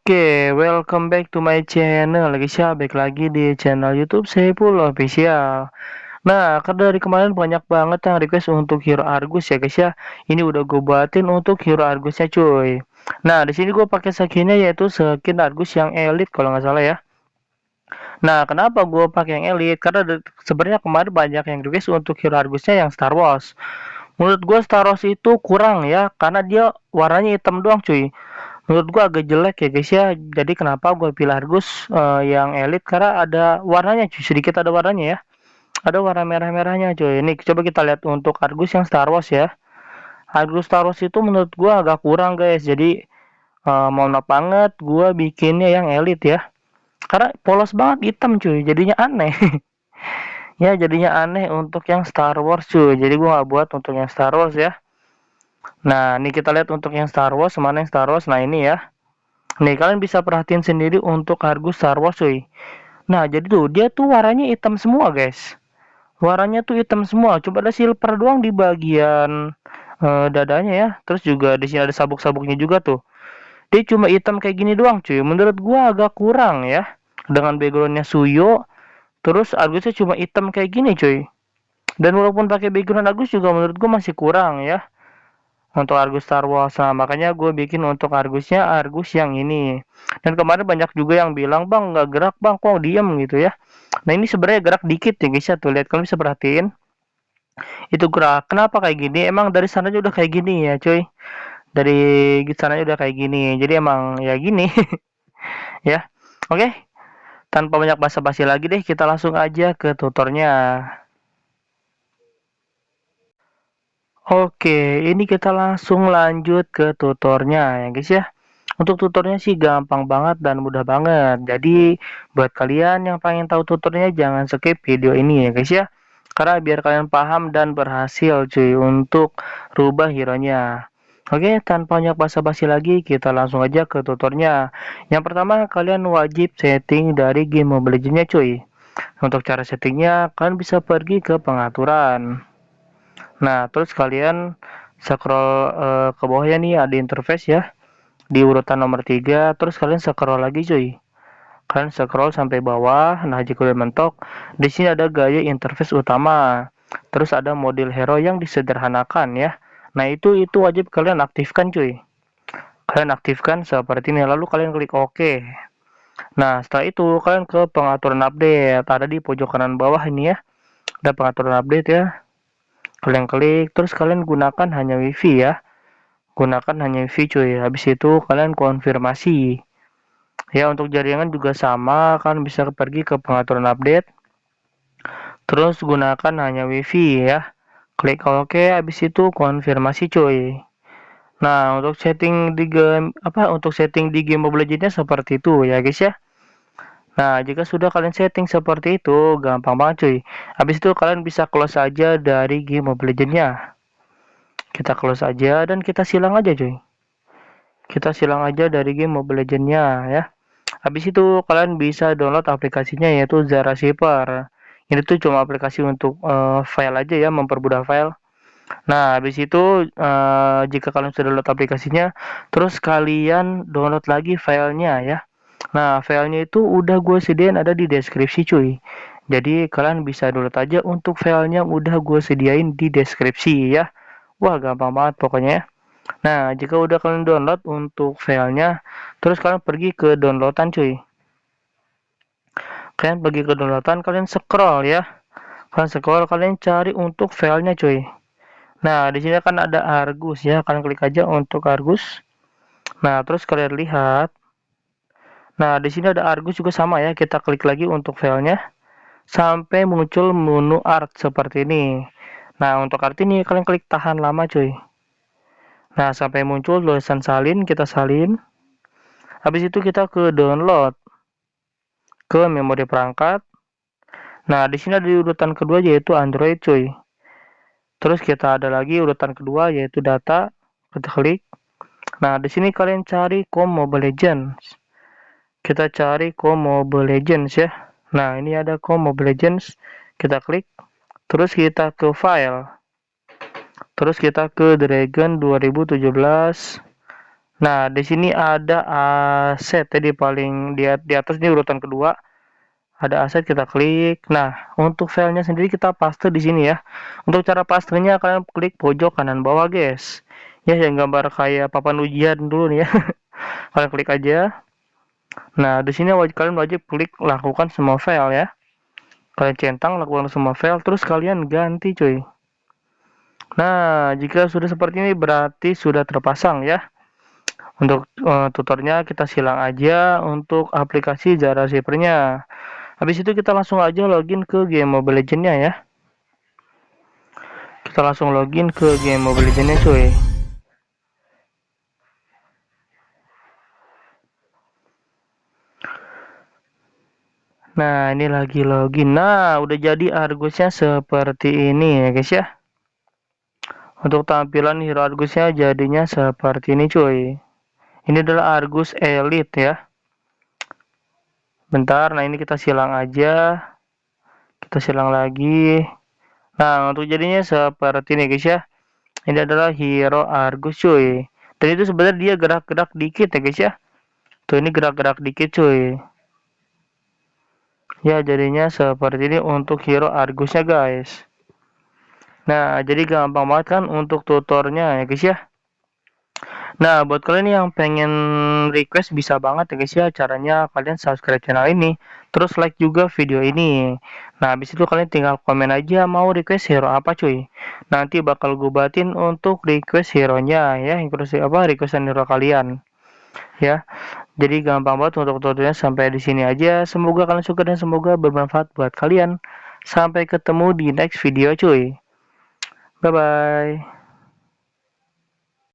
Oke, welcome back to my channel guys ya, balik lagi di channel YouTube Saiful Official. Nah, kan dari kemarin banyak banget yang request untuk Hero Argus ya guys ya. Ini udah gue buatin untuk Hero Argusnya cuy. Nah, di sini gue pakai skinnya yaitu skin Argus yang elite kalau nggak salah ya. Nah, kenapa gue pakai yang elite? Karena sebenarnya kemarin banyak yang request untuk Hero Argusnya yang Star Wars. Menurut gue Star Wars itu kurang ya, karena dia warnanya hitam doang cuy. Menurut gua agak jelek ya guys ya. Jadi kenapa gua pilih Argus yang elite karena ada warnanya cuy, sedikit ada warnanya ya. Ada warna merah-merahnya cuy. Ini coba kita lihat untuk Argus yang Star Wars ya. Argus Star Wars itu menurut gua agak kurang guys. Jadi mau maaf banget gua bikinnya yang elite ya. Karena polos banget hitam cuy, jadinya aneh. Ya jadinya aneh untuk yang Star Wars cuy. Jadi gua nggak buat untuk yang Star Wars ya. Nah, ini kita lihat untuk yang Star Wars, mana yang Star Wars. Nah, ini ya. Nih, kalian bisa perhatiin sendiri untuk Argus Star Wars cuy. Nah, jadi tuh dia tuh warnanya hitam semua, guys. Warnanya tuh hitam semua. Coba ada silver doang di bagian dadanya ya. Terus juga di sini ada sabuk-sabuknya juga tuh. Dia cuma hitam kayak gini doang, cuy. Menurut gua agak kurang ya. Dengan backgroundnya Suyo, terus Argusnya cuma hitam kayak gini, cuy. Dan walaupun pakai background Argus juga menurut gua masih kurang ya. Untuk Argus Star Wars. Nah, makanya gue bikin untuk Argusnya Argus yang ini. Dan kemarin banyak juga yang bilang, bang nggak gerak bang, kok diem gitu ya. Nah ini sebenarnya gerak dikit ya guys ya, tuh lihat kalian bisa perhatiin. Itu gerak. Kenapa kayak gini? Emang dari sananya udah kayak gini ya cuy. Dari sananya udah kayak gini. Jadi emang ya gini ya. Oke, tanpa banyak basa-basi lagi deh, kita langsung aja ke tutornya. Oke, ini kita langsung lanjut ke tutornya ya guys ya. Untuk tutornya sih gampang banget dan mudah banget. Jadi buat kalian yang pengen tahu tutornya jangan skip video ini ya guys ya. Karena biar kalian paham dan berhasil cuy untuk rubah hero-nya. Oke, tanpa banyak basa-basi lagi kita langsung aja ke tutornya. Yang pertama kalian wajib setting dari game Mobile Legends-nya cuy. Untuk cara settingnya kalian bisa pergi ke pengaturan. Nah, terus kalian scroll ke bawahnya nih ada interface ya. Di urutan nomor 3 terus kalian scroll lagi cuy. Kalian scroll sampai bawah. Nah, jika udah mentok, di sini ada gaya interface utama. Terus ada model hero yang disederhanakan ya. Nah, itu wajib kalian aktifkan cuy. Kalian aktifkan seperti ini lalu kalian klik OK. Nah, setelah itu kalian ke pengaturan update. Ada di pojok kanan bawah ini ya. Ada pengaturan update ya. Kalian klik terus kalian gunakan hanya WiFi ya. Gunakan hanya WiFi cuy. Habis itu kalian konfirmasi. Ya, untuk jaringan juga sama, kan bisa pergi ke pengaturan update. Terus gunakan hanya WiFi ya. Klik OK, habis itu konfirmasi cuy. Nah, untuk setting di game Mobile Legends-nya seperti itu ya guys ya. Nah, jika sudah kalian setting seperti itu, gampang banget cuy. Habis itu kalian bisa close aja dari game Mobile Legends-nya. Kita close aja dan kita silang aja cuy. Kita silang aja dari game Mobile Legends-nya ya. Habis itu kalian bisa download aplikasinya yaitu Zara Shipper. Ini tuh cuma aplikasi untuk file aja ya, mempermudah file. Nah, habis itu jika kalian sudah download aplikasinya, terus kalian download lagi filenya ya. Nah, filenya itu udah gue sediain ada di deskripsi cuy. Jadi kalian bisa download aja untuk filenya udah gue sediain di deskripsi ya. Wah, gampang banget pokoknya ya. Nah, jika udah kalian download untuk filenya, terus kalian pergi ke downloadan cuy. Kalian pergi ke downloadan, kalian scroll ya. Kalian scroll, kalian cari untuk filenya cuy. Nah, di sini kan ada Argus ya. Kalian klik aja untuk Argus. Nah, terus kalian lihat. Nah, di sini ada Argus juga sama ya. Kita klik lagi untuk filenya sampai muncul menu art seperti ini. Nah, untuk art ini kalian klik tahan lama cuy. Nah, sampai muncul tulisan salin, kita salin. Habis itu kita ke download ke memori perangkat. Nah, di sini ada di urutan kedua yaitu Android cuy. Terus kita ada lagi urutan kedua yaitu data. Kita klik. Nah, di sini kalian cari Com Mobile Legends. Kita cari Com Mobile Legends ya. Nah, ini ada Com Mobile Legends. Kita klik. Terus kita ke file. Terus kita ke Dragon 2017. Nah, di sini ada aset ya, di atas ini urutan kedua. Ada aset, kita klik. Nah, untuk filenya sendiri kita paste di sini ya. Untuk cara pastenya kalian klik pojok kanan bawah, guys. Ya, yang gambar kayak papan ujian dulu nih ya. Kalian klik aja. Nah, di sini kalian wajib klik lakukan semua file ya. Kalian centang lakukan semua file, terus kalian ganti cuy. Nah, jika sudah seperti ini berarti sudah terpasang ya. Untuk tutornya kita silang aja untuk aplikasi Zara Zipper-nya. Habis itu kita langsung aja login ke game Mobile Legends-nya ya. Kita langsung login ke game Mobile Legends-nya cuy. Nah, ini lagi login. Nah, udah jadi Argusnya seperti ini ya guys ya. Untuk tampilan hero Argusnya jadinya seperti ini cuy. Ini adalah Argus Elite ya. Bentar, nah ini kita silang aja. Kita silang lagi. Nah, untuk jadinya seperti ini guys ya. Ini adalah hero Argus cuy. Dan itu sebenarnya dia gerak-gerak dikit ya guys ya. Tuh ini gerak-gerak dikit cuy. Ya, jadinya seperti ini untuk hero Argusnya guys. Nah, jadi gampang banget kan untuk tutornya ya guys ya. Nah, buat kalian yang pengen request bisa banget ya guys ya. Caranya kalian subscribe channel ini, terus like juga video ini. Nah, habis itu kalian tinggal komen aja mau request hero apa cuy. Nanti bakal gue batin untuk request hero-nya ya, requestan hero kalian. Ya. Jadi gampang banget untuk tutorialnya. Sampai di sini aja. Semoga kalian suka dan semoga bermanfaat buat kalian. Sampai ketemu di next video cuy. Bye bye.